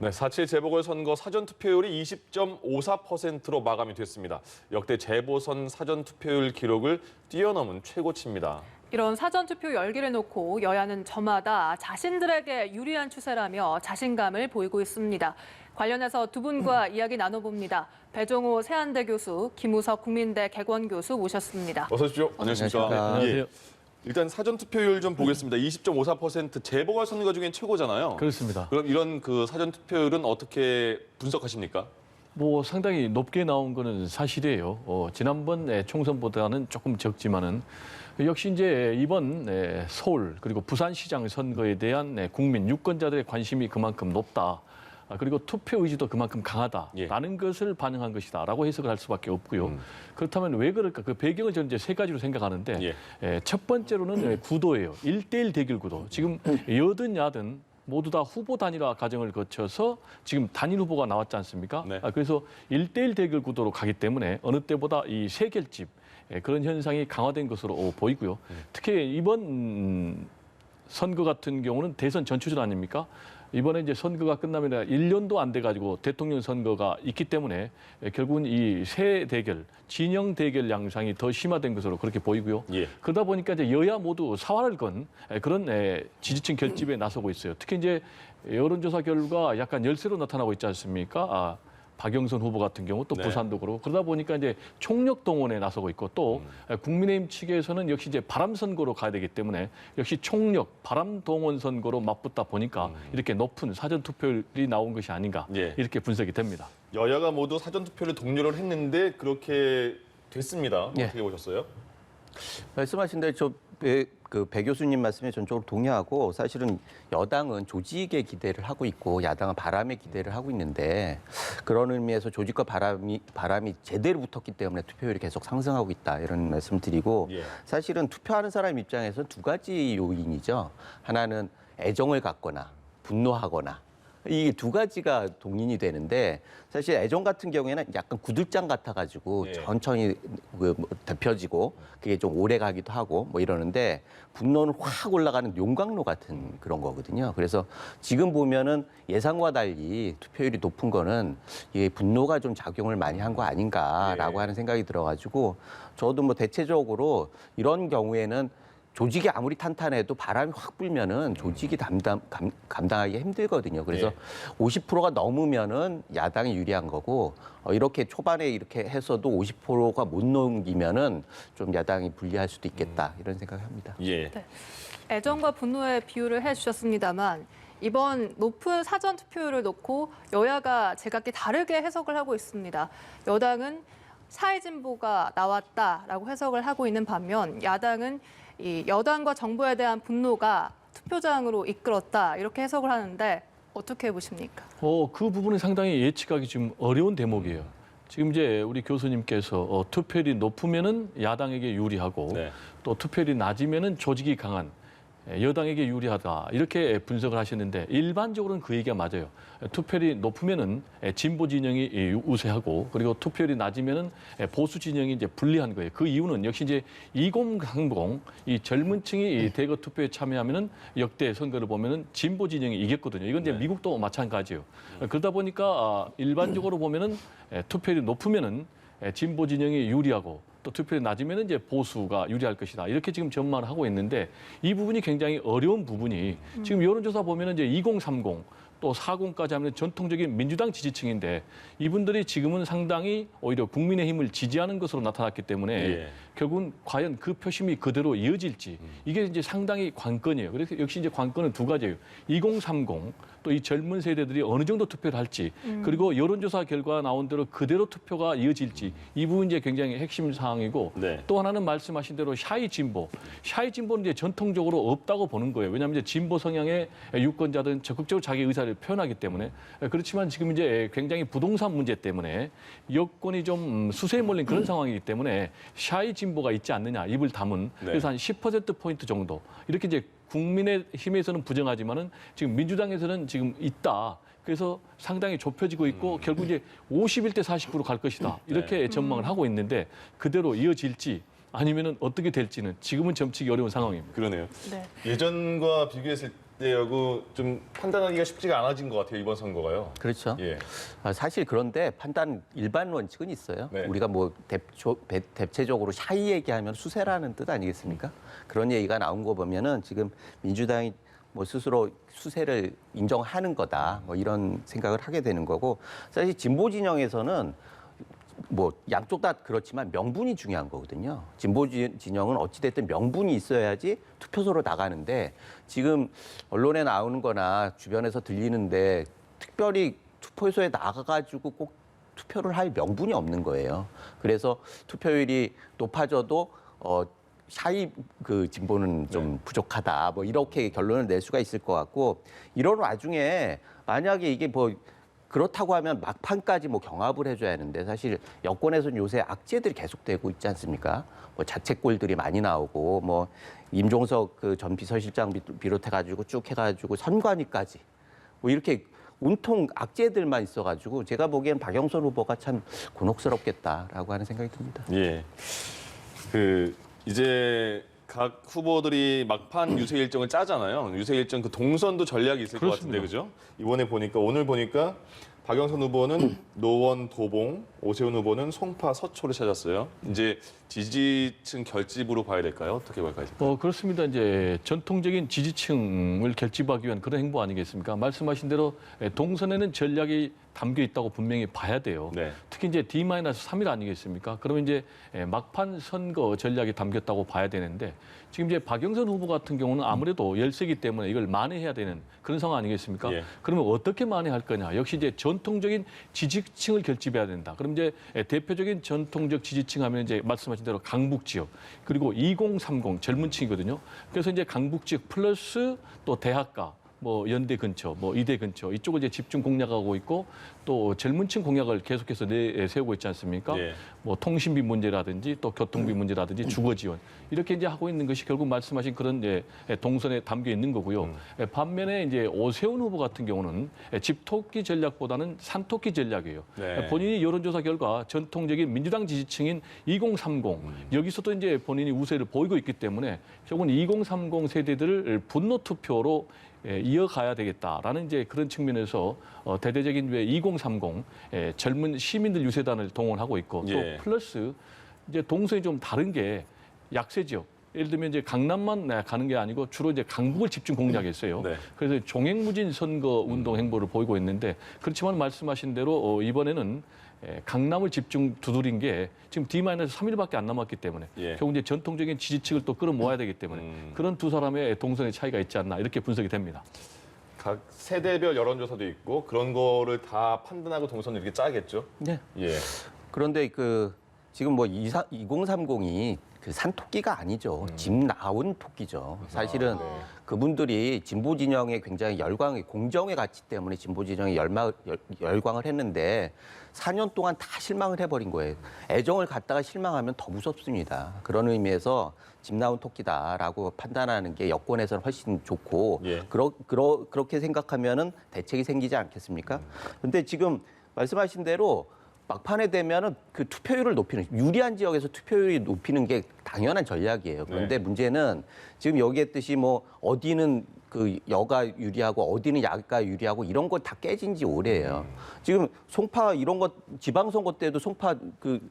네, 4.7 재보궐선거 사전투표율이 20.54%로 마감이 됐습니다. 역대 재보선 사전투표율 기록을 뛰어넘은 최고치입니다. 이런 사전투표 열기를 놓고 여야는 저마다 자신들에게 유리한 추세라며 자신감을 보이고 있습니다. 관련해서 두 분과 이야기 나눠봅니다. 배종호 세한대 교수, 김우석 국민대 객원 교수 모셨습니다. 어서 오십시오. 안녕하십니까. 안녕하세요. 예. 일단 사전투표율 좀 보겠습니다. 20.54% 재보궐선거 중엔 최고잖아요. 그렇습니다. 그럼 이런 그 사전투표율은 어떻게 분석하십니까? 뭐 상당히 높게 나온 거는 사실이에요. 지난번 총선보다는 조금 적지만은 역시 이제 이번 서울 그리고 부산시장 선거에 대한 국민 유권자들의 관심이 그만큼 높다. 그리고 투표 의지도 그만큼 강하다라는 것을 반영한 것이다라고 해석을 할 수밖에 없고요. 그렇다면 왜 그럴까? 그 배경을 저는 이제 세 가지로 생각하는데 첫 번째로는 구도예요. 1대1 대결 구도. 지금 여든 야든 모두 다 후보 단일화 과정을 거쳐서 지금 단일 후보가 나왔지 않습니까? 네. 그래서 1대1 대결 구도로 가기 때문에 어느 때보다 이 세결집 그런 현상이 강화된 것으로 보이고요. 특히 이번 선거 같은 경우는 대선 전초전 아닙니까? 이번에 이제 선거가 끝나면 1년도 안 돼가지고 대통령 선거가 있기 때문에 결국은 이 세 대결, 진영 대결 양상이 더 심화된 것으로 그렇게 보이고요. 그러다 보니까 이제 여야 모두 사활을 건 그런 지지층 결집에 나서고 있어요. 특히 이제 여론조사 결과 약간 열세로 나타나고 있지 않습니까? 박영선 후보 같은 경우 또 부산도 그렇고 그러다 보니까 이제 총력 동원에 나서고 있고 또 국민의힘 측에서는 역시 이제 바람 선거로 가야 되기 때문에 역시 총력 바람 동원 선거로 맞붙다 보니까 이렇게 높은 사전 투표율이 나온 것이 아닌가 이렇게 분석이 됩니다. 여야가 모두 사전투표를 독려를 했는데 그렇게 됐습니다. 어떻게 보셨어요? 말씀하신 대로 그 배 교수님 말씀에 전적으로 동의하고 사실은 여당은 조직에 기대를 하고 있고 야당은 바람에 기대를 하고 있는데 그런 의미에서 조직과 바람이 제대로 붙었기 때문에 투표율이 계속 상승하고 있다 이런 말씀드리고 사실은 투표하는 사람 입장에서 두 가지 요인이죠. 하나는 애정을 갖거나 분노하거나 이 두 가지가 동인이 되는데 사실 애정 같은 경우에는 약간 구들장 같아가지고 천천히 데펴지고 그게 좀 오래 가기도 하고 뭐 이러는데 분노는 확 올라가는 용광로 같은 그런 거거든요. 그래서 지금 보면은 예상과 달리 투표율이 높은 거는 이 분노가 좀 작용을 많이 한 거 아닌가라고 하는 생각이 들어가지고 저도 뭐 대체적으로 이런 경우에는 조직이 아무리 탄탄해도 바람이 확 불면은 조직이 감당하기 힘들거든요. 그래서 50%가 넘으면은 야당이 유리한 거고 이렇게 초반에 이렇게 해서도 50%가 못 넘기면은 좀 야당이 불리할 수도 있겠다 이런 생각을 합니다. 네. 애정과 분노의 비유를 해주셨습니다만 이번 높은 사전 투표율을 놓고 여야가 제각기 다르게 해석을 하고 있습니다. 여당은 사회진보가 나왔다라고 해석을 하고 있는 반면 야당은 이 여당과 정부에 대한 분노가 투표장으로 이끌었다 이렇게 해석을 하는데 어떻게 보십니까? 그 부분은 상당히 예측하기 좀 어려운 대목이에요. 지금 이제 우리 교수님께서 투표율이 높으면은 야당에게 유리하고 또 투표율이 낮으면은 조직이 강한 여당에게 유리하다 이렇게 분석을 하셨는데 일반적으로는 그 얘기가 맞아요. 투표율이 높으면은 진보 진영이 우세하고 그리고 투표율이 낮으면은 보수 진영이 이제 불리한 거예요. 그 이유는 역시 이제 2030 이 젊은 층이 대거 투표에 참여하면은 역대 선거를 보면은 진보 진영이 이겼거든요. 이건 이제 미국도 마찬가지예요. 그러다 보니까 일반적으로 보면은 투표율이 높으면은 진보 진영이 유리하고 또 투표율이 낮으면 이제 보수가 유리할 것이다. 이렇게 지금 전망을 하고 있는데 이 부분이 굉장히 어려운 부분이 지금 여론조사 보면은 이제 2030 또 40까지 하면 전통적인 민주당 지지층인데 이분들이 지금은 상당히 오히려 국민의힘을 지지하는 것으로 나타났기 때문에 결국은 과연 그 표심이 그대로 이어질지 이게 이제 상당히 관건이에요. 그래서 역시 이제 관건은 두 가지예요. 2030 또 이 젊은 세대들이 어느 정도 투표를 할지 그리고 여론조사 결과가 나온 대로 그대로 투표가 이어질지 이 부분이 이제 굉장히 핵심 사항이고 또 하나는 말씀하신 대로 샤이 진보. 샤이 진보는 이제 전통적으로 없다고 보는 거예요. 왜냐하면 이제 진보 성향의 유권자들은 적극적으로 자기 의사를 표현하기 때문에 그렇지만 지금 이제 굉장히 부동산 문제 때문에 여권이 좀 수세에 몰린 그런 상황이기 때문에 샤이 진보가 있지 않느냐 입을 다문 그래서 한 10%포인트 정도 이렇게 이제 국민의힘에서는 부정하지만은 지금 민주당에서는 지금 있다. 그래서 상당히 좁혀지고 있고 결국 이제 51대 49로 갈 것이다. 이렇게 전망을 하고 있는데 그대로 이어질지 아니면은 어떻게 될지는 지금은 점치기 어려운 상황입니다. 그러네요. 예전과 비교했을 때하고 좀 판단하기가 쉽지가 않아진 것 같아요, 이번 선거가요. 그렇죠. 예. 사실 그런데 판단 일반 원칙은 있어요. 네. 우리가 뭐 대체적으로 샤이 얘기하면 수세라는 뜻 아니겠습니까? 그런 얘기가 나온 거 보면은 지금 민주당이 뭐 스스로 수세를 인정하는 거다. 뭐 이런 생각을 하게 되는 거고 사실 진보 진영에서는 뭐 양쪽 다 그렇지만 명분이 중요한 거거든요. 진보 진영은 어찌됐든 명분이 있어야지 투표소로 나가는데 지금 언론에 나오는 거나 주변에서 들리는데 특별히 투표소에 나가가지고 꼭 투표를 할 명분이 없는 거예요. 그래서 투표율이 높아져도 샤이 그 진보는 좀 부족하다. 뭐 이렇게 결론을 낼 수가 있을 것 같고 이런 와중에 만약에 이게 뭐 그렇다고 하면 막판까지 뭐 경합을 해줘야 하는데 사실 여권에서는 요새 악재들이 계속되고 있지 않습니까? 뭐 자책골들이 많이 나오고 뭐 임종석 그 전 비서실장 비롯해가지고 쭉 해가지고 선관위까지 뭐 이렇게 온통 악재들만 있어가지고 제가 보기엔 박영선 후보가 참 곤혹스럽겠다라고 하는 생각이 듭니다. 예. 이제 각 후보들이 막판 유세 일정을 짜잖아요. 유세 일정 그 동선도 전략이 있을 그렇습니다. 것 같은데, 그죠? 오늘 보니까 박영선 후보는 노원, 도봉, 오세훈 후보는 송파, 서초를 찾았어요. 이제 지지층 결집으로 봐야 될까요? 어떻게 볼까요? 그렇습니다. 이제 전통적인 지지층을 결집하기 위한 그런 행보 아니겠습니까? 말씀하신 대로 동선에는 전략이 담겨 있다고 분명히 봐야 돼요. 네. 특히 이제 D-3일 아니겠습니까? 그러면 이제 막판 선거 전략이 담겼다고 봐야 되는데 지금 이제 박영선 후보 같은 경우는 아무래도 열세기 때문에 이걸 만회해야 되는 그런 상황 아니겠습니까? 예. 그러면 어떻게 만회할 거냐? 역시 이제 전통적인 지지층을 결집해야 된다. 그럼 이제 대표적인 전통적 지지층 하면 이제 말씀하신 대로 강북 지역 그리고 2030 젊은 층이거든요. 그래서 이제 강북 지역 플러스 또 대학가 뭐 연대 근처, 뭐 이대 근처 이쪽을 이제 집중 공략하고 있고 또 젊은층 공약을 계속해서 내세우고 있지 않습니까? 예. 뭐 통신비 문제라든지 또 교통비 문제라든지 주거 지원 이렇게 이제 하고 있는 것이 결국 말씀하신 그런 이제 동선에 담겨 있는 거고요. 반면에 이제 오세훈 후보 같은 경우는 집토끼 전략보다는 산토끼 전략이에요. 네. 본인이 여론조사 결과 전통적인 민주당 지지층인 2030 여기서도 이제 본인이 우세를 보이고 있기 때문에 결국은 2030 세대들을 분노 투표로 이어가야 되겠다라는 이제 그런 측면에서 대대적인 왜 2030 젊은 시민들 유세단을 동원하고 있고 예. 또 플러스 이제 동선이 좀 다른 게 약세 지역. 예를 들면 이제 강남만 가는 게 아니고 주로 이제 강북을 집중 공략했어요. 네. 그래서 종횡무진 선거 운동 행보를 보이고 있는데 그렇지만 말씀하신 대로 이번에는 강남을 집중 두드린 게 지금 D-3일밖에 안 남았기 때문에 예. 결국 이제 전통적인 지지층을 또 끌어모아야 되기 때문에 그런 두 사람의 동선의 차이가 있지 않나 이렇게 분석이 됩니다. 각 세대별 여론조사도 있고 그런 거를 다 판단하고 동선을 이렇게 짜겠죠. 네. 예. 그런데 지금 뭐 2030이 그 산토끼가 아니죠. 집 나온 토끼죠. 사실은 그분들이 진보 진영에 굉장히 공정의 가치 때문에 진보 진영에 열광을 했는데 4년 동안 다 실망을 해버린 거예요. 애정을 갖다가 실망하면 더 무섭습니다. 그런 의미에서 집 나온 토끼다라고 판단하는 게 여권에서는 훨씬 좋고 예. 그렇게 생각하면은 대책이 생기지 않겠습니까? 근데 지금 말씀하신 대로 막판에 되면은 그 투표율을 높이는 유리한 지역에서 투표율이 높이는 게 당연한 전략이에요. 그런데 문제는 지금 여기 했듯이 뭐 어디는 그 여가 유리하고 어디는 야가 유리하고 이런 거 다 깨진 지 오래예요. 지금 송파 이런 거 지방선거 때도 송파 그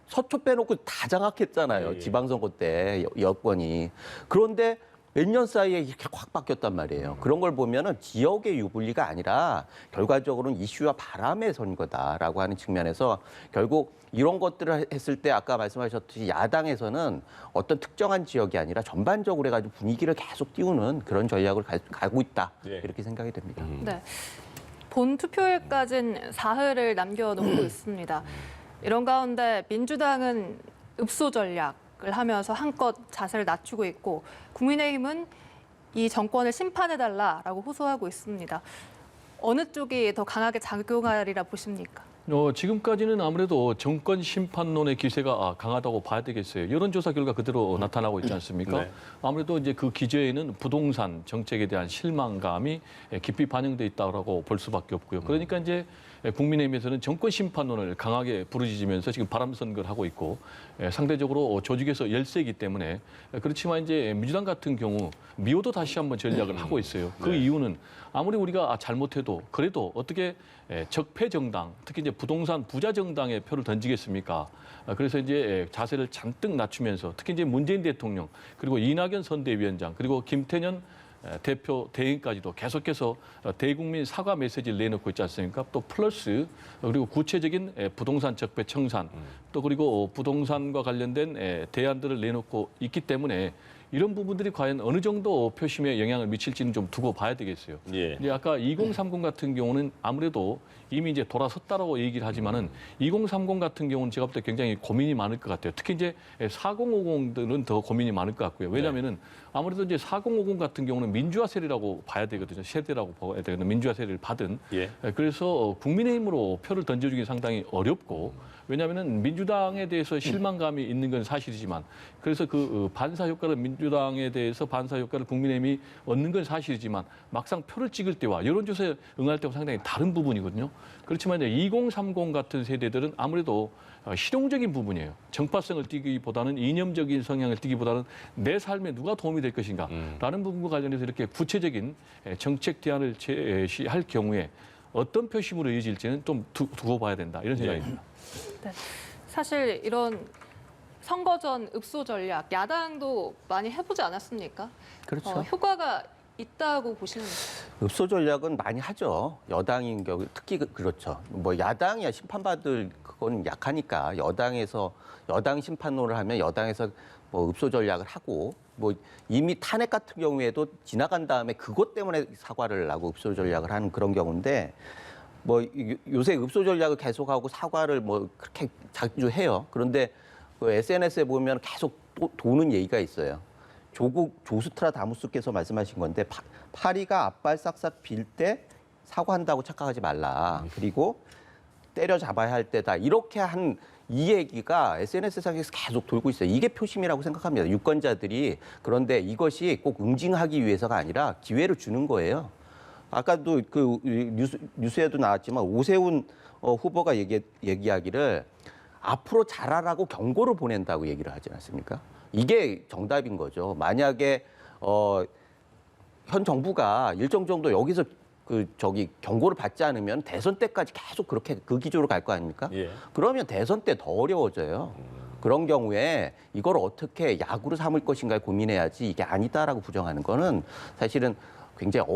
서초 빼놓고 다 장악했잖아요. 예. 지방선거 때 여권이. 그런데 몇 년 사이에 이렇게 확 바뀌었단 말이에요. 그런 걸 보면은 지역의 유불리가 아니라 결과적으로는 이슈와 바람의 선거다라고 하는 측면에서 결국 이런 것들을 했을 때 아까 말씀하셨듯이 야당에서는 어떤 특정한 지역이 아니라 전반적으로 해가지고 분위기를 계속 띄우는 그런 전략을 가고 있다. 예. 이렇게 생각이 됩니다. 네. 본 투표일까지는 사흘을 남겨놓고 있습니다. 이런 가운데 민주당은 읍소 전략을 하면서 한껏 자세를 낮추고 있고 국민의힘은 이 정권을 심판해달라라고 호소하고 있습니다. 어느 쪽이 더 강하게 작용하리라 보십니까? 지금까지는 아무래도 정권 심판론의 기세가 강하다고 봐야 되겠어요. 여론조사 결과 그대로 나타나고 있지 않습니까? 네. 아무래도 이제 그 기저에는 부동산 정책에 대한 실망감이 깊이 반영돼 있다고 볼 수밖에 없고요. 그러니까 이제 국민의힘에서는 정권 심판론을 강하게 부르짖으면서 지금 바람 선거를 하고 있고 상대적으로 조직에서 열세이기 때문에 그렇지만 이제 민주당 같은 경우 미호도 다시 한번 전략을 하고 있어요. 그 이유는 아무리 우리가 잘못해도 그래도 어떻게 적폐 정당, 특히 이제 부동산 부자 정당에 표를 던지겠습니까? 그래서 이제 자세를 잔뜩 낮추면서 특히 이제 문재인 대통령 그리고 이낙연 선대위원장 그리고 김태년 대표 대행까지도 계속해서 대국민 사과 메시지를 내놓고 있지 않습니까? 또 플러스 그리고 구체적인 부동산 적폐 청산 또 그리고 부동산과 관련된 대안들을 내놓고 있기 때문에 이런 부분들이 과연 어느 정도 표심에 영향을 미칠지는 좀 두고 봐야 되겠어요. 예. 이제 아까 2030 같은 경우는 아무래도 이미 이제 돌아섰다라고 얘기를 하지만은 2030 같은 경우는 제가 볼 때 굉장히 고민이 많을 것 같아요. 특히 이제 4050들은 더 고민이 많을 것 같고요. 왜냐하면은 아무래도 이제 4050 같은 경우는 민주화 세대라고 봐야 되거든요. 세대라고 봐야 되거든요. 민주화 세대를 받은. 예. 그래서 국민의힘으로 표를 던져주기 상당히 어렵고 왜냐하면은 민주당에 대해서 실망감이 있는 건 사실이지만 그래서 그 반사 효과를 민주당에 대해서 반사 효과를 국민의힘이 얻는 건 사실이지만 막상 표를 찍을 때와 여론조사에 응할 때와 상당히 다른 부분이거든요. 그렇지만 이제 2030 같은 세대들은 아무래도 실용적인 부분이에요. 정파성을 띠기보다는 이념적인 성향을 띠기보다는 내 삶에 누가 도움이 될 것인가라는 부분과 관련해서 이렇게 구체적인 정책 대안을 제시할 경우에 어떤 표심으로 이어질지는 좀 두고 봐야 된다 이런 생각이 듭니다. 네. 사실 이런 선거 전 읍소 전략 야당도 많이 해보지 않았습니까? 그렇죠. 효과가 있다고 보시는 거죠? 읍소 전략은 많이 하죠. 여당인 경우 특히 그렇죠. 뭐 야당이야 심판받을 그건 약하니까 여당에서 여당 심판론을 하면 여당에서 뭐 읍소 전략을 하고 뭐 이미 탄핵 같은 경우에도 지나간 다음에 그것 때문에 사과를 하고 읍소 전략을 하는 그런 경우인데 뭐 요새 읍소 전략을 계속하고 사과를 뭐 그렇게 자주 해요. 그런데 그 SNS에 보면 계속 도는 얘기가 있어요. 조국 조스트라다무스께서 말씀하신 건데 파리가 앞발 싹싹 빌 때 사과한다고 착각하지 말라. 그리고 때려잡아야 할 때다. 이렇게 한 이 얘기가 SNS상에서 계속 돌고 있어요. 이게 표심이라고 생각합니다. 유권자들이. 그런데 이것이 꼭 응징하기 위해서가 아니라 기회를 주는 거예요. 아까도 그 뉴스에도 나왔지만 오세훈 후보가 얘기하기를 앞으로 잘하라고 경고를 보낸다고 얘기를 하지 않습니까? 이게 정답인 거죠. 만약에 현 정부가 일정 정도 여기서 경고를 받지 않으면 대선 때까지 계속 그렇게 그 기조로 갈 거 아닙니까? 예. 그러면 대선 때 더 어려워져요. 그런 경우에 이걸 어떻게 야구로 삼을 것인가 고민해야지 이게 아니다라고 부정하는 거는 사실은 굉장히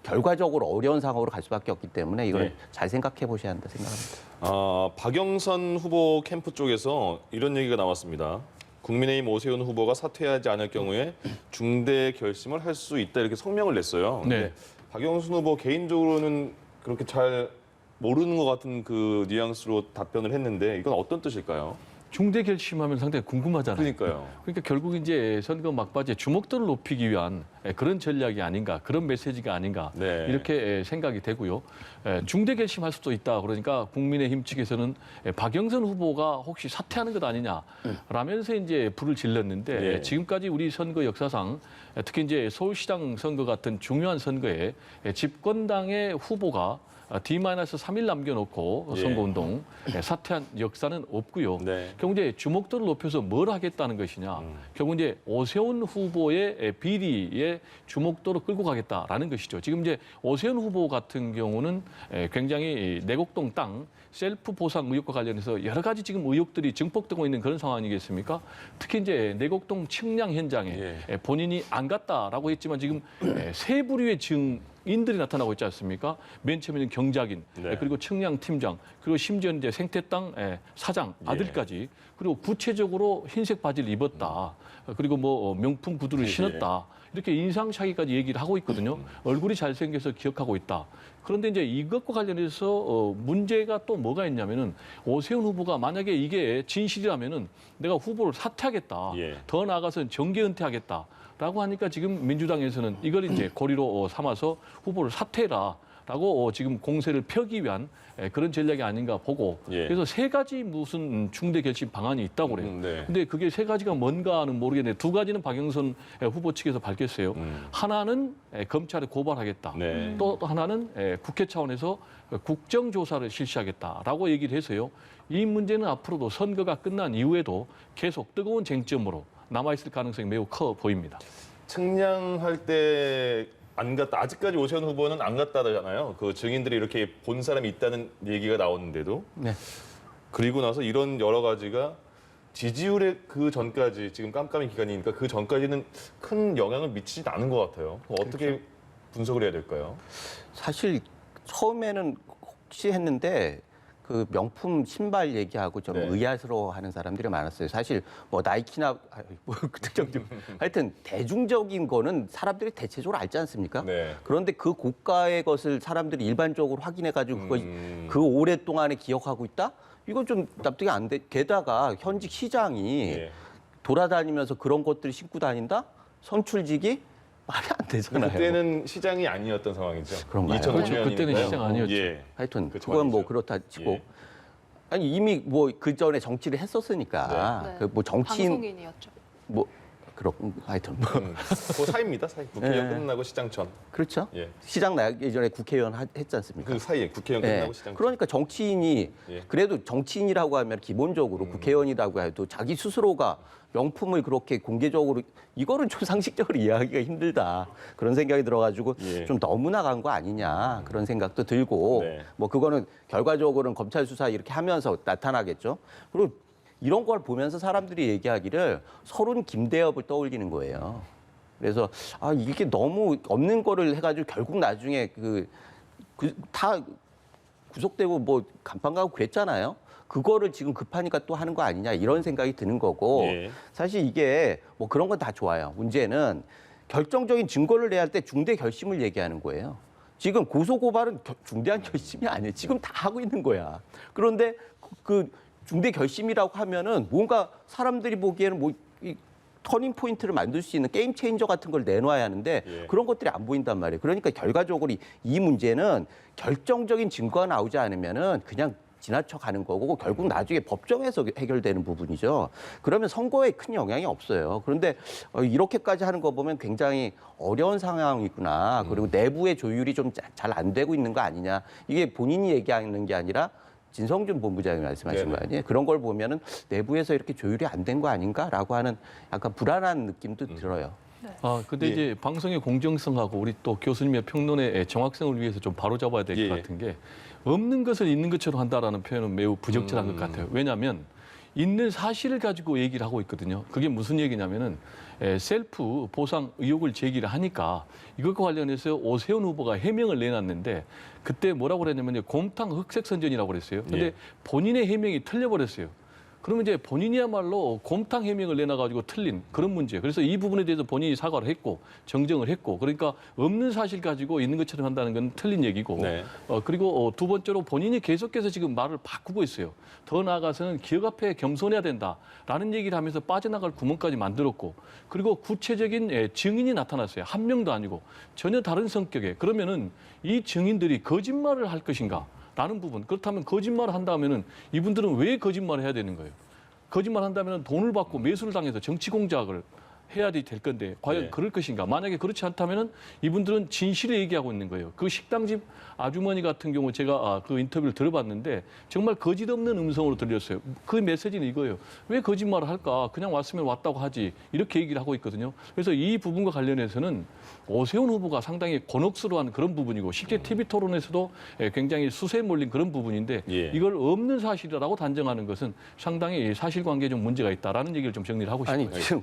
결과적으로 어려운 상황으로 갈 수밖에 없기 때문에 이걸 잘 생각해 보셔야 한다 생각합니다. 박영선 후보 캠프 쪽에서 이런 얘기가 나왔습니다. 국민의힘 오세훈 후보가 사퇴하지 않을 경우에 중대 결심을 할 수 있다 이렇게 성명을 냈어요. 네. 박영선 후보 개인적으로는 그렇게 잘 모르는 것 같은 그 뉘앙스로 답변을 했는데 이건 어떤 뜻일까요? 중대 결심하면 상당히 궁금하잖아요. 그러니까요. 그러니까 결국 이제 선거 막바지에 주목도를 높이기 위한 그런 전략이 아닌가, 그런 메시지가 아닌가 네. 이렇게 생각이 되고요. 중대 결심할 수도 있다. 그러니까 국민의힘 측에서는 박영선 후보가 혹시 사퇴하는 것 아니냐라면서 이제 불을 질렀는데 네. 지금까지 우리 선거 역사상 특히 이제 서울시장 선거 같은 중요한 선거에 집권당의 후보가 D-3일 남겨놓고 예. 선거운동 사퇴한 역사는 없고요. 네. 결국 이제 주목도를 높여서 뭘 하겠다는 것이냐. 결국 이제 오세훈 후보의 비리의 주목도를 끌고 가겠다라는 것이죠. 지금 이제 오세훈 후보 같은 경우는 굉장히 내곡동 땅 셀프 보상 의혹과 관련해서 여러 가지 지금 의혹들이 증폭되고 있는 그런 상황 아니겠습니까? 특히 이제 내곡동 측량 현장에 본인이 안 갔다라고 했지만 지금 세 부류의 증인들이 나타나고 있지 않습니까? 맨 처음에는 경작인, 네. 그리고 측량 팀장, 그리고 심지어 이제 생태땅 사장 아들까지, 그리고 구체적으로 흰색 바지를 입었다, 그리고 뭐 명품 구두를 신었다, 이렇게 인상착의까지 얘기를 하고 있거든요. 얼굴이 잘생겨서 기억하고 있다. 그런데 이제 이것과 관련해서 문제가 또 뭐가 있냐면은 오세훈 후보가 만약에 이게 진실이라면은 내가 후보를 사퇴하겠다. 더 나아가서는 정계 은퇴하겠다. 라고 하니까 지금 민주당에서는 이걸 이제 고리로 삼아서 후보를 사퇴해라. 라고 지금 공세를 펴기 위한 그런 전략이 아닌가 보고 예. 그래서 세 가지 무슨 중대 결심 방안이 있다고 그래요. 네. 근데 그게 세 가지가 뭔가는 모르겠는데 두 가지는 박영선 후보 측에서 밝혔어요. 하나는 검찰에 고발하겠다. 네. 또 하나는 국회 차원에서 국정조사를 실시하겠다라고 얘기를 해서요. 이 문제는 앞으로도 선거가 끝난 이후에도 계속 뜨거운 쟁점으로 남아있을 가능성이 매우 커 보입니다. 측량할 때 안 갔다. 아직까지 오세훈 후보는 안 갔다잖아요. 그 증인들이 이렇게 본 사람이 있다는 얘기가 나오는데도. 네. 그리고 나서 이런 여러 가지가 지지율에 그 전까지 지금 깜깜이 기간이니까 그 전까지는 큰 영향을 미치지 않은 것 같아요. 어떻게 분석을 해야 될까요? 사실 처음에는 혹시 했는데 그 명품 신발 얘기하고 좀 네. 의아스러워하는 사람들이 많았어요. 사실 뭐 나이키나 뭐 특정 좀 하여튼 대중적인 거는 사람들이 대체적으로 알지 않습니까? 네. 그런데 그 고가의 것을 사람들이 일반적으로 확인해가지고 그거 그 오랫동안에 기억하고 있다? 이건 좀 납득이 안 돼. 게다가 현직 시장이 예. 돌아다니면서 그런 것들을 신고 다닌다? 선출직이 말이 안 되잖아요. 그때는 시장이 아니었던 상황이죠. 그런가요? 2005 그렇죠. 년이니까요. 그때는 시장 아니었죠. 예. 하여튼 그쵸, 그건 뭐 아니죠. 그렇다 치고 예. 아니 이미 뭐 그 전에 정치를 했었으니까 네. 그 뭐 정치인 방송인이었죠. 뭐 그렇고 하여튼 뭐 그 사이입니다. 사이. 국회의원 예. 끝나고 시장 전. 그렇죠. 예. 시장 나기 예전에 국회의원 했지 않습니까? 그 사이에 국회의원 예. 끝나고 시장 전. 그러니까 정치인이 예. 그래도 정치인이라고 하면 기본적으로 국회의원이라고 해도 자기 스스로가 명품을 그렇게 공개적으로 이거는 좀 상식적으로 이해하기가 힘들다 그런 생각이 들어가지고 예. 좀 너무 나간 거 아니냐 그런 생각도 들고 네. 뭐 그거는 결과적으로는 검찰 수사 이렇게 하면서 나타나겠죠. 그리고 이런 걸 보면서 사람들이 얘기하기를 서른 김대엽을 떠올리는 거예요. 그래서 아 이게 너무 없는 거를 해가지고 결국 나중에 다 구속되고 뭐 감방 가고 그랬잖아요. 그거를 지금 급하니까 또 하는 거 아니냐 이런 생각이 드는 거고 예. 사실 이게 뭐 그런 건 다 좋아요. 문제는 결정적인 증거를 내야 할 때 중대 결심을 얘기하는 거예요. 지금 고소고발은 중대한 결심이 아니에요. 지금 다 하고 있는 거야. 그런데 그 중대 결심이라고 하면은 뭔가 사람들이 보기에는 뭐 이 터닝 포인트를 만들 수 있는 게임 체인저 같은 걸 내놔야 하는데 예. 그런 것들이 안 보인단 말이에요. 그러니까 결과적으로 이 문제는 결정적인 증거가 나오지 않으면은 그냥 지나쳐 가는 거고 결국 나중에 법정에서 해결되는 부분이죠. 그러면 선거에 큰 영향이 없어요. 그런데 이렇게까지 하는 거 보면 굉장히 어려운 상황이구나. 그리고 내부의 조율이 좀 잘 안 되고 있는 거 아니냐. 이게 본인이 얘기하는 게 아니라 진성준 본부장이 말씀하신 네네. 거 아니에요? 그런 걸 보면은 내부에서 이렇게 조율이 안 된 거 아닌가라고 하는 약간 불안한 느낌도 들어요. 아, 근데 예. 이제 방송의 공정성하고 우리 또 교수님의 평론의 정확성을 위해서 좀 바로잡아야 될 것 예. 같은 게 없는 것을 있는 것처럼 한다라는 표현은 매우 부적절한 것 같아요. 왜냐하면 있는 사실을 가지고 얘기를 하고 있거든요. 그게 무슨 얘기냐면은 셀프 보상 의혹을 제기를 하니까 이것과 관련해서 오세훈 후보가 해명을 내놨는데 그때 뭐라고 그랬냐면 곰탕 흑색 선전이라고 그랬어요. 근데 예. 본인의 해명이 틀려버렸어요. 그러면 이제 본인이야말로 곰탕 해명을 내놔가지고 틀린 그런 문제. 그래서 이 부분에 대해서 본인이 사과를 했고 정정을 했고 그러니까 없는 사실 가지고 있는 것처럼 한다는 건 틀린 얘기고 네. 그리고 두 번째로 본인이 계속해서 지금 말을 바꾸고 있어요. 더 나아가서는 기억 앞에 겸손해야 된다라는 얘기를 하면서 빠져나갈 구멍까지 만들었고 그리고 구체적인 증인이 나타났어요. 한 명도 아니고 전혀 다른 성격의 그러면은 이 증인들이 거짓말을 할 것인가? 라는 부분. 그렇다면 거짓말을 한다면은 이분들은 왜 거짓말을 해야 되는 거예요? 거짓말 한다면 돈을 받고 매수를 당해서 정치 공작을 해야 될 건데 과연 네. 그럴 것인가? 만약에 그렇지 않다면은 이분들은 진실을 얘기하고 있는 거예요. 그 식당집 아주머니 같은 경우 제가 그 인터뷰를 들어봤는데 정말 거짓 없는 음성으로 들렸어요. 그 메시지는 이거예요. 왜 거짓말을 할까? 그냥 왔으면 왔다고 하지. 이렇게 얘기를 하고 있거든요. 그래서 이 부분과 관련해서는 오세훈 후보가 상당히 곤혹스러워하는 그런 부분이고 실제 TV 토론에서도 굉장히 수세에 몰린 그런 부분인데 예. 이걸 없는 사실이라고 단정하는 것은 상당히 사실관계에 좀 문제가 있다라는 얘기를 좀 정리를 하고 싶어요. 아니 지금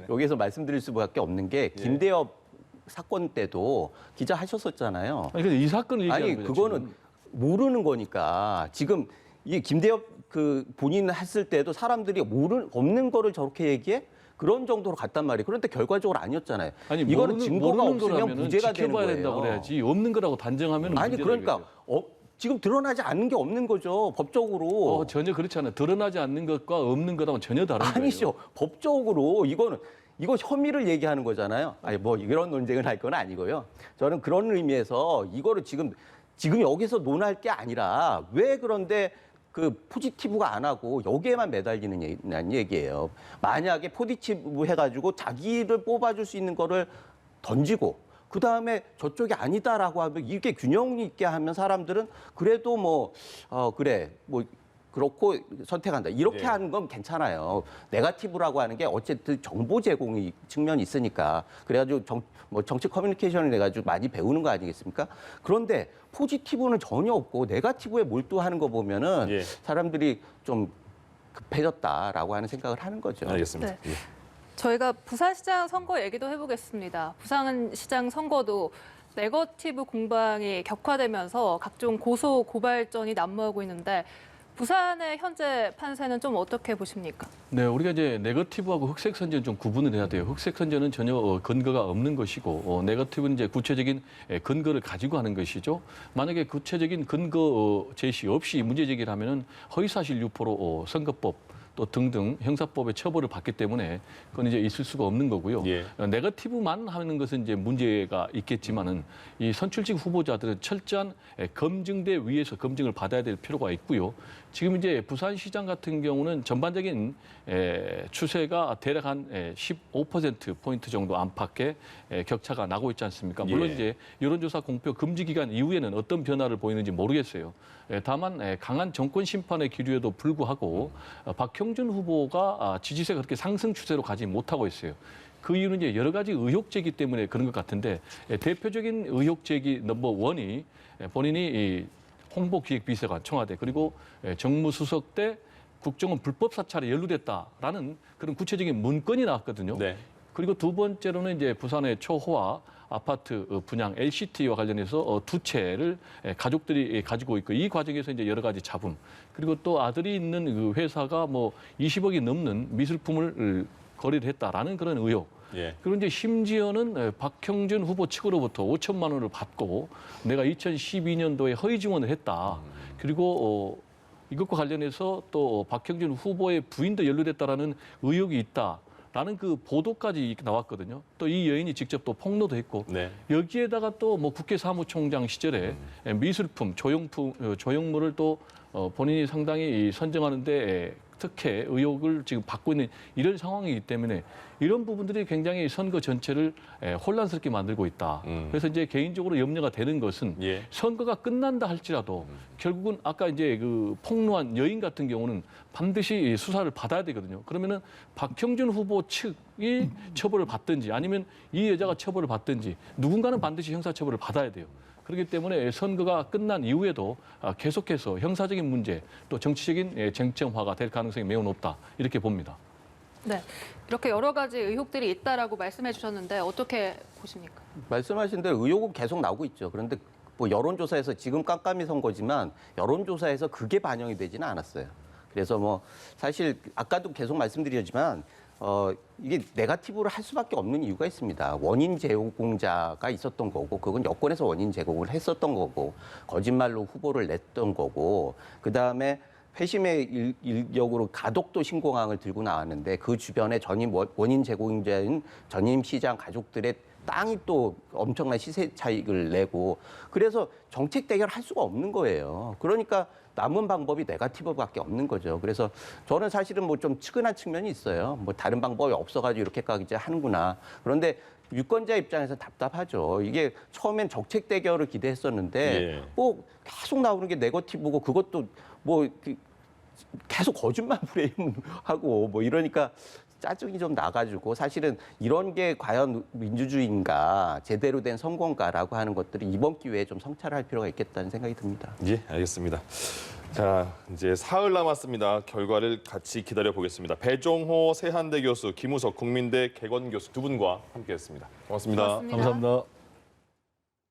여기서 말씀드릴 수밖에 없는 게 김대엽 사건 때도 기자 하셨었잖아요. 아니, 근데 이 사건을 얘기하는 아니 거죠. 그거는 지금. 모르는 거니까 지금 이 김대엽 그 본인 했을 때도 사람들이 없는 거를 저렇게 얘기해? 그런 정도로 갔단 말이에요. 그런데 결과적으로 아니었잖아요. 아니, 이거는 모르는, 증거가 모르는 없으면 거라면은 무죄가 되는 지켜봐야 거예요. 된다고 그래야지 없는 거라고 단정하면 아니 그러니까 지금 드러나지 않는 게 없는 거죠. 법적으로. 전혀 그렇지 않아요. 드러나지 않는 것과 없는 거랑은 전혀 다른 거예요. 아니죠. 법적으로 이거는 이거 혐의를 얘기하는 거잖아요. 아니 뭐 이런 논쟁을 할 건 아니고요. 저는 그런 의미에서 이거를 지금 여기서 논할 게 아니라 왜 그런데 그 포지티브가 안 하고 여기에만 매달리는 얘기예요. 만약에 포지티브 해가지고 자기를 뽑아줄 수 있는 거를 던지고 그 다음에 저쪽이 아니다라고 하면 이렇게 균형 있게 하면 사람들은 그래도 그래 그렇고 선택한다. 이렇게 예. 하는 건 괜찮아요. 네거티브라고 하는 게 어쨌든 정보 제공이 측면이 있으니까. 그래가지고 정치 커뮤니케이션을 해가지고 많이 배우는 거 아니겠습니까? 그런데 포지티브는 전혀 없고 네거티브에 몰두하는 거 보면은 예. 사람들이 좀 급해졌다라고 하는 생각을 하는 거죠. 알겠습니다. 네. 예. 저희가 부산시장 선거 얘기도 해보겠습니다. 부산시장 선거도 네거티브 공방이 격화되면서 각종 고소 고발전이 난무하고 있는데 부산의 현재 판세는 좀 어떻게 보십니까? 네, 우리가 이제 네거티브하고 흑색 선전은 좀 구분을 해야 돼요. 흑색 선전은 전혀 근거가 없는 것이고, 네거티브는 이제 구체적인 근거를 가지고 하는 것이죠. 만약에 구체적인 근거 제시 없이 문제 제기를 하면은 허위사실 유포로 선거법 또 등등 형사법의 처벌을 받기 때문에 그건 이제 있을 수가 없는 거고요. 예. 네거티브만 하는 것은 이제 문제가 있겠지만은 이 선출직 후보자들은 철저한 검증대 위에서 검증을 받아야 될 필요가 있고요. 지금 이제 부산시장 같은 경우는 전반적인 추세가 대략 한 15%포인트 정도 안팎의 격차가 나고 있지 않습니까? 물론 예. 이제 여론조사 공표 금지 기간 이후에는 어떤 변화를 보이는지 모르겠어요. 다만 강한 정권 심판의 기류에도 불구하고 박형준 후보가 지지세가 그렇게 상승 추세로 가지 못하고 있어요. 그 이유는 이제 여러 가지 의혹 제기 때문에 그런 것 같은데 대표적인 의혹 제기 넘버 원이 본인이 이 홍보기획비서관 청와대 그리고 정무수석 때 국정원 불법 사찰에 연루됐다라는 그런 구체적인 문건이 나왔거든요. 네. 그리고 두 번째로는 이제 부산의 초호화 아파트 분양 LCT와 관련해서 두 채를 가족들이 가지고 있고 이 과정에서 이제 여러 가지 잡음 그리고 또 아들이 있는 그 회사가 뭐 20억이 넘는 미술품을 거래를 했다라는 그런 의혹. 예. 그리고 이제 심지어는 박형준 후보 측으로부터 5천만 원을 받고 내가 2012년도에 허위 증언을 했다. 그리고 이것과 관련해서 또 박형준 후보의 부인도 연루됐다라는 의혹이 있다. 라는 그 보도까지 나왔거든요. 또 이 여인이 직접 또 폭로도 했고 네. 여기에다가 또 뭐 국회 사무총장 시절에 미술품, 조형물을 또 본인이 상당히 선정하는데 특혜 의혹을 지금 받고 있는 이런 상황이기 때문에 이런 부분들이 굉장히 선거 전체를 혼란스럽게 만들고 있다. 그래서 이제 개인적으로 염려가 되는 것은 예. 선거가 끝난다 할지라도 결국은 아까 이제 그 폭로한 여인 같은 경우는 반드시 수사를 받아야 되거든요. 그러면은 박형준 후보 측이 처벌을 받든지 아니면 이 여자가 처벌을 받든지 누군가는 반드시 형사처벌을 받아야 돼요. 그렇기 때문에 선거가 끝난 이후에도 계속해서 형사적인 문제 또 정치적인 쟁점화가 될 가능성이 매우 높다 이렇게 봅니다. 네, 이렇게 여러 가지 의혹들이 있다라고 말씀해 주셨는데 어떻게 보십니까? 말씀하신 대로 의혹은 계속 나오고 있죠. 그런데 뭐 여론조사에서 지금 깜깜이 선거지만 여론조사에서 그게 반영이 되지는 않았어요. 그래서 뭐 사실 아까도 계속 말씀드렸지만 이게 네거티브를 할 수밖에 없는 이유가 있습니다. 원인 제공자가 있었던 거고, 그건 여권에서 원인 제공을 했었던 거고, 거짓말로 후보를 냈던 거고, 그 다음에 회심의 일격으로 가덕도 신공항을 들고 나왔는데 그 주변에 원인 제공자인 전임 시장 가족들의 땅이 또 엄청난 시세 차익을 내고 그래서 정책 대결할 수가 없는 거예요. 그러니까 남은 방법이 네거티브밖에 없는 거죠. 그래서 저는 사실은 뭐 좀 측은한 측면이 있어요. 뭐 다른 방법이 없어가지고 이렇게까지 이제 하는구나. 그런데 유권자 입장에서 답답하죠. 이게 처음엔 정책 대결을 기대했었는데 예. 뭐 계속 나오는 게 네거티브고 그것도 뭐 계속 거짓말 프레임하고 뭐 이러니까 짜증이 좀 나가지고 사실은 이런 게 과연 민주주의인가 제대로 된 선거인가라고 하는 것들이 이번 기회에 좀 성찰할 필요가 있겠다는 생각이 듭니다. 예, 알겠습니다. 자, 이제 사흘 남았습니다. 결과를 같이 기다려 보겠습니다. 배종호 세한대 교수, 김우석 국민대 개건 교수 두 분과 함께했습니다. 고맙습니다. 고맙습니다. 감사합니다.